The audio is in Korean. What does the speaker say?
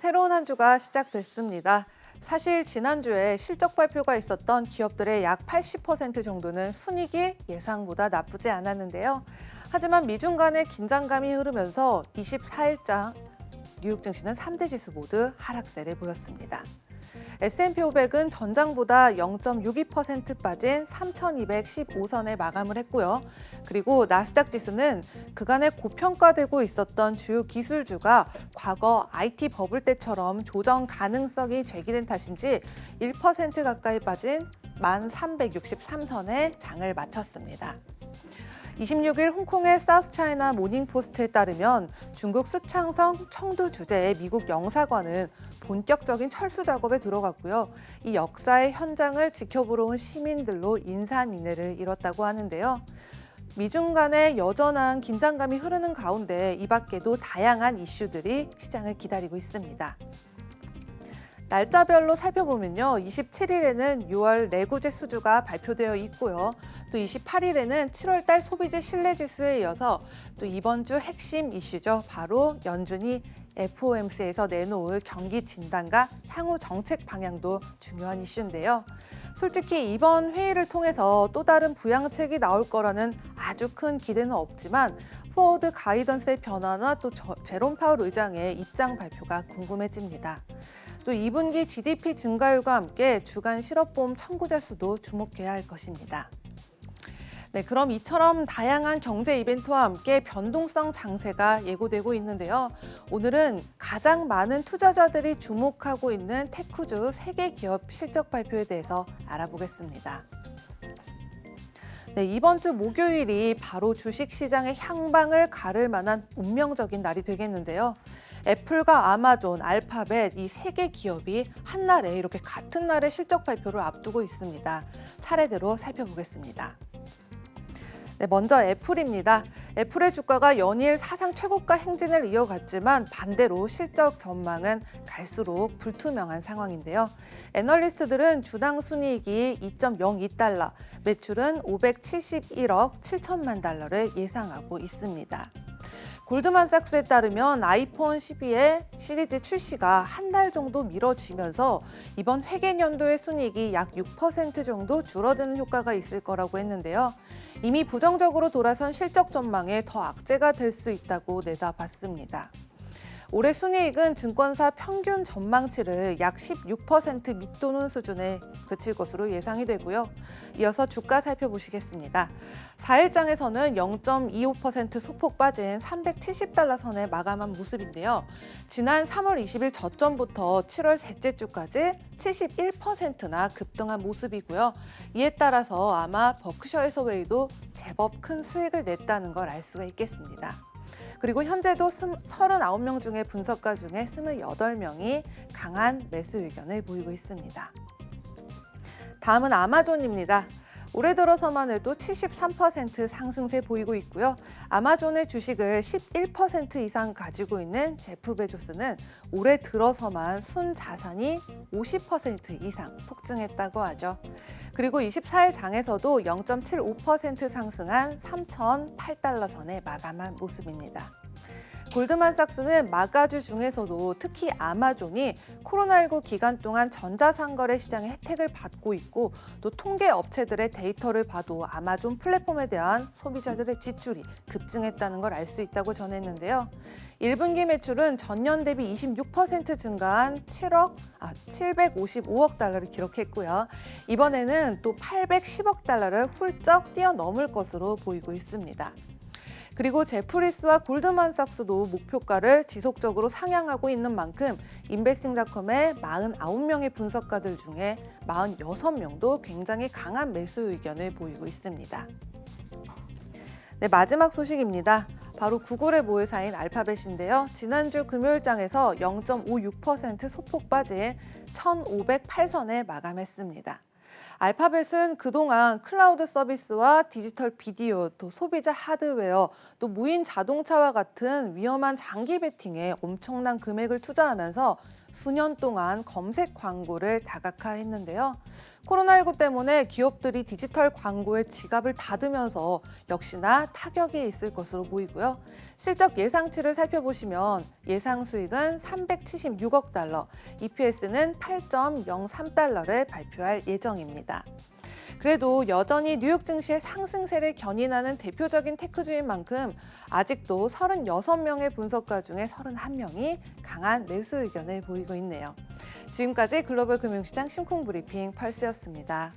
새로운 한 주가 시작됐습니다. 사실 지난주에 실적 발표가 있었던 기업들의 약 80% 정도는 순이익이 예상보다 나쁘지 않았는데요. 하지만 미중 간의 긴장감이 흐르면서 24일장 뉴욕 증시는 3대 지수 모두 하락세를 보였습니다. S&P 500은 전장보다 0.62% 빠진 3,215선에 마감을 했고요. 그리고 나스닥 지수는 그간에 고평가되고 있었던 주요 기술주가 과거 IT 버블 때처럼 조정 가능성이 제기된 탓인지 1% 가까이 빠진 1,363선에 장을 마쳤습니다. 26일 홍콩의 사우스차이나 모닝포스트에 따르면 중국 수창성 청두 주재의 미국 영사관은 본격적인 철수 작업에 들어갔고요. 이 역사의 현장을 지켜보러 온 시민들로 인산인해를 이뤘다고 하는데요. 미중 간의 여전한 긴장감이 흐르는 가운데 이 밖에도 다양한 이슈들이 시장을 기다리고 있습니다. 날짜별로 살펴보면요. 27일에는 6월 내구재 수주가 발표되어 있고요. 또 28일에는 7월 달 소비재 신뢰지수에 이어서 또 이번 주 핵심 이슈죠. 바로 연준이 FOMC에서 내놓을 경기 진단과 향후 정책 방향도 중요한 이슈인데요. 솔직히 이번 회의를 통해서 또 다른 부양책이 나올 거라는 아주 큰 기대는 없지만 포워드 가이던스의 변화나 또 제롬 파월 의장의 입장 발표가 궁금해집니다. 또 2분기 GDP 증가율과 함께 주간 실업보험 청구자 수도 주목해야 할 것입니다. 네, 그럼 이처럼 다양한 경제 이벤트와 함께 변동성 장세가 예고되고 있는데요. 오늘은 가장 많은 투자자들이 주목하고 있는 테크주 3개 기업 실적 발표에 대해서 알아보겠습니다. 네, 이번 주 목요일이 바로 주식시장의 향방을 가를 만한 운명적인 날이 되겠는데요. 애플과 아마존, 알파벳 이 3개 기업이 한날에 이렇게 같은 날에 실적 발표를 앞두고 있습니다. 차례대로 살펴보겠습니다. 네, 먼저 애플입니다. 애플의 주가가 연일 사상 최고가 행진을 이어갔지만 반대로 실적 전망은 갈수록 불투명한 상황인데요. 애널리스트들은 주당 순이익이 2.02달러, 매출은 571억 7천만 달러를 예상하고 있습니다. 골드만삭스에 따르면 아이폰 12의 시리즈 출시가 한 달 정도 미뤄지면서 이번 회계연도의 순이익이 약 6% 정도 줄어드는 효과가 있을 거라고 했는데요. 이미 부정적으로 돌아선 실적 전망에 더 악재가 될 수 있다고 내다봤습니다. 올해 순이익은 증권사 평균 전망치를 약 16% 밑도는 수준에 그칠 것으로 예상이 되고요. 이어서 주가 살펴보시겠습니다. 4일장에서는 0.25% 소폭 빠진 370달러 선에 마감한 모습인데요. 지난 3월 20일 저점부터 7월 셋째 주까지 71%나 급등한 모습이고요. 이에 따라서 아마 버크셔 해서웨이도 제법 큰 수익을 냈다는 걸 알 수가 있겠습니다. 그리고 현재도 39명 중에 분석가 중에 28명이 강한 매수 의견을 보이고 있습니다. 다음은 아마존입니다. 올해 들어서만 해도 73% 상승세 보이고 있고요. 아마존의 주식을 11% 이상 가지고 있는 제프 베조스는 올해 들어서만 순자산이 50% 이상 폭증했다고 하죠. 그리고 24일 장에서도 0.75% 상승한 3,008달러 선에 마감한 모습입니다. 골드만삭스는 마가주 중에서도 특히 아마존이 코로나19 기간 동안 전자상거래 시장의 혜택을 받고 있고 또 통계 업체들의 데이터를 봐도 아마존 플랫폼에 대한 소비자들의 지출이 급증했다는 걸 알 수 있다고 전했는데요. 1분기 매출은 전년 대비 26% 증가한 755억 달러를 기록했고요. 이번에는 또 810억 달러를 훌쩍 뛰어넘을 것으로 보이고 있습니다. 그리고 제프리스와 골드만삭스도 목표가를 지속적으로 상향하고 있는 만큼 인베스팅닷컴의 49명의 분석가들 중에 46명도 굉장히 강한 매수 의견을 보이고 있습니다. 네, 마지막 소식입니다. 바로 구글의 모회사인 알파벳인데요. 지난주 금요일장에서 0.56% 소폭 빠진 1,508선에 마감했습니다. 알파벳은 그동안 클라우드 서비스와 디지털 비디오, 또 소비자 하드웨어, 또 무인 자동차와 같은 위험한 장기 베팅에 엄청난 금액을 투자하면서 수년 동안 검색 광고를 다각화했는데요. 코로나19 때문에 기업들이 디지털 광고에 지갑을 닫으면서 역시나 타격이 있을 것으로 보이고요. 실적 예상치를 살펴보시면 예상 수익은 376억 달러, EPS는 8.03달러를 발표할 예정입니다. 그래도 여전히 뉴욕 증시의 상승세를 견인하는 대표적인 테크주인 만큼 아직도 36명의 분석가 중에 31명이 강한 매수 의견을 보이고 있네요. 지금까지 글로벌 금융시장 심쿵 브리핑 펄스였습니다.